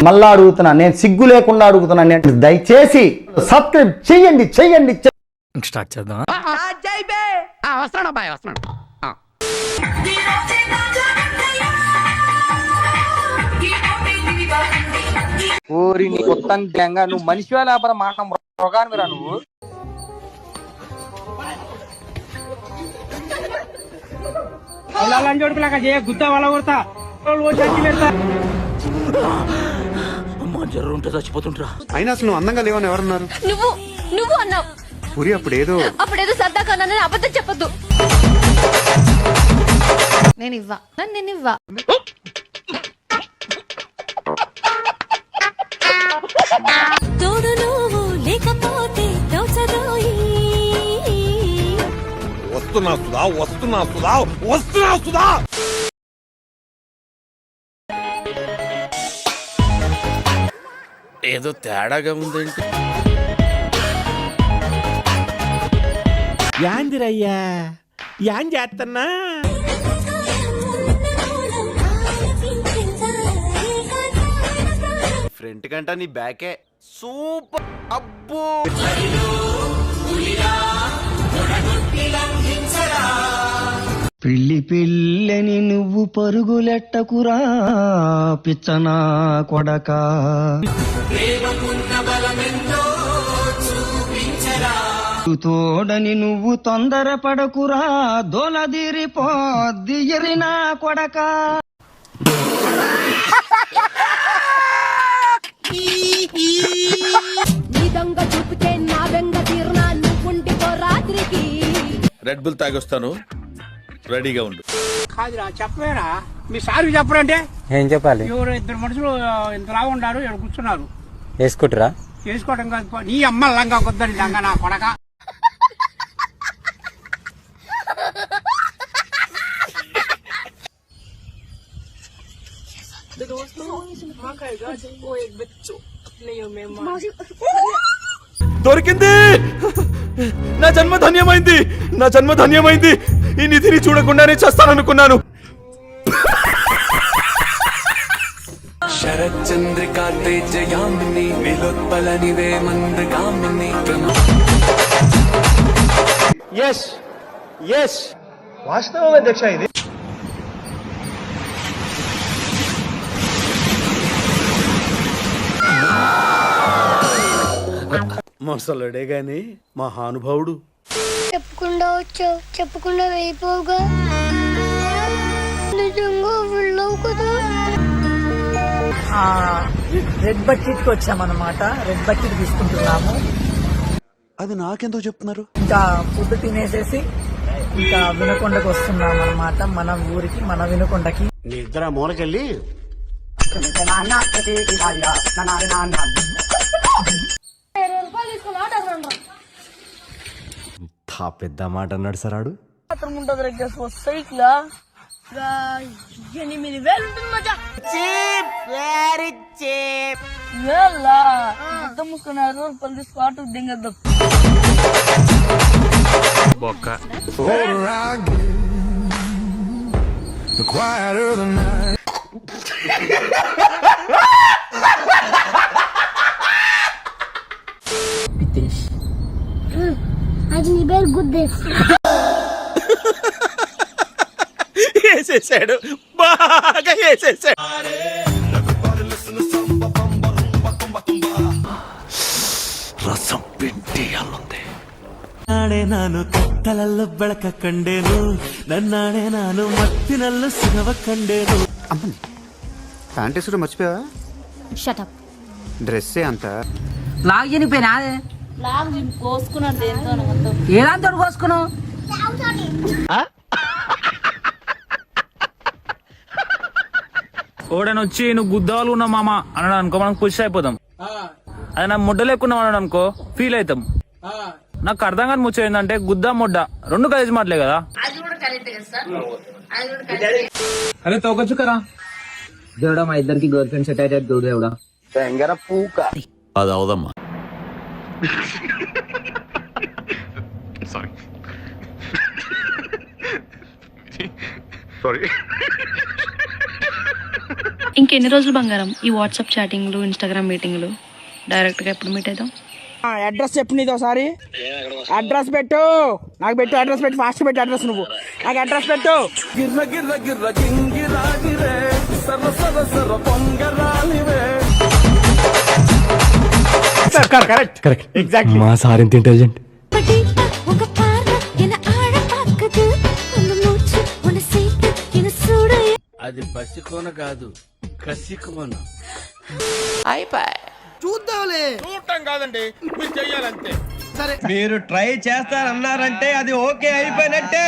మళ్ళా అడుగుతున్నా, నేను సిగ్గు లేకుండా అడుగుతున్నా, నేను దయచేసి సబ్స్క్రైబ్ చెయ్యండి చెయ్యండి. స్టార్ట్ చేద్దాం. వస్తున్నాడు అబ్బాయి, వస్తున్నాడు. ఊరి నీ కొత్త గంగ, నువ్వు మనిషి లేకపోతే మాట మృగానివిరా నువ్వు. గుద్దా వాళ్ళ కొడతా అమ్మా జర్రు ఉంటే చచ్చిపోతుంటరా. అయినా అసలు నువ్వు అందంగా లేవని ఎవరన్నారు? నువ్వు అన్నావు. పురి అప్పుడేదో సరదాగా అన్నానని అబద్ధం చెప్పొద్దు. నేను ఇవ్వా. తోడు నువ్వు లేకపోతే వస్తున్నా సుధా. ఏదో తేడాగా ఉందేంటి? యాందిరయ్యా యాన్ చేస్తున్నా. ఫ్రంట్ కంటా నీ బ్యాకే సూపర్. అబ్బో పిల్లి పిల్లని నువ్వు పరుగులెట్టకురా పిచ్చనా కొడక. తోడని నువ్వు తొందరపడకురా దోలదీరిపోద్ది ఎరినా కొడక. రెడ్ బుల్ తాగొస్తాను, రెడీగా ఉండు. కాదురా చెప్పలేరా, మీ సార్ చెప్పరంటే ఏం చెప్పాలి? ఎవరు ఇద్దరు మనుషులు ఇంతలా ఉన్నారు, ఇక్కడ కూర్చున్నారు. వేసుకుంటారా? చేసుకోవడం కాదు, నీ అమ్మ లంగా కొద్దని లంగా నా కొడక. దొరికింది, నా జన్మ ధన్యమైంది, నా జన్మ ధన్యమైంది. ఈ నిధిని చూడకుండానే చేస్తాననుకున్నాను. శరచంద్రికా తేజయామిని విలోత్పలనివే మందగామిని. వాస్తవం అధ్యక్ష ఇది. మొసలుడే గాని మహానుభావుడు. చెప్పకుండా వచ్చావు, చెప్పకుండా వెళ్ళిపోవుగా. నిజంగా వెళ్ళవు కదా. రెడ్ బకెట్ కి వచ్చామన్నమాట. రెడ్ బకెట్ తీసుకుంటున్నాము. అది నాకెందుకు చెప్తున్నారు? ఇంకా ఫుడ్ తినేసేసి ఇంకా వినకొండకు వస్తున్నాం అన్నమాట. మన ఊరికి, మన వినకొండకి. నీ ఇద్దరు మూలకెళ్ళి పెద్ద మాట అన్నాడు సార్ ఆడు. సైకిల్ 8,000 ఉంటుంది మజా. ముసుకుని 5 రూపాయలు తీసుకో, ఆటో దింగద్దాం. అది నీ పేరు గుద్దేశ్. వేసేసాడు, బాగా వేసేసాడు. రసం పిండి అల్లుంది. ನಾಳೆ ನಾನು ಕತ್ತಲಲ್ಲೂ ಬೆಳಕ ಕಂಡೇನು, ನನ್ನಾಣೆ ನಾನು ಮತ್ತಿನಲ್ಲೂ ಸುಖವ ಕಂಡೇನು. అమ్మని ప్యాంట్ వేసుడు మర్చిపోయావా? షటప్. డ్రెస్సే అంత లాగ్ చనిపోయినా కోసుకున్నాడు. ఏదాంతో కోసుకున్నావు? ఓడనొచ్చి నువ్వు గుద్దాలు ఉన్నావు మామ అన్నాడు అనుకో, మనం ఖుషి అయిపోతాం. అది నా ముడ్డ లేకున్నావు అన్నాడు అనుకో, ఫీల్ అవుతాం. నాకు అర్థం కాని ముచ్చ ఏంటంటే గుద్దా ముడ్డ రెండు కలిసి మాటలే కదా. అరే తోకొచ్చు కదా దేవుడా, మా ఇద్దరికి గర్ల్ ఫ్రెండ్ సెట్ అయితే దేవుడా. అది అవదమ్మా. సారీ ఇంకెన్ని రోజులు బంగారం ఈ వాట్సాప్ చాటింగ్లు ఇన్స్టాగ్రామ్ మీటింగ్లు డైరెక్ట్ గా ఎప్పుడు మీట్ అవుతాం? అడ్రస్ చెప్పు నీది ఒకసారి. అడ్రస్ పెట్టు, నాకు పెట్టు అడ్రస్ పెట్టు, ఫాస్ట్ పెట్టు అడ్రస్, నువ్వు నాకు అడ్రస్ పెట్టు. Correct correct exactly. మా సార్ ఎంత ఇంటెలిజెంట్. అది బసికోన కాదు కసికోన. చూడటం కాదండి, మీరు చెయ్యాలంతే. మీరు ట్రై చేస్తారన్నారంటే అది ఓకే అయిపోయినట్టే.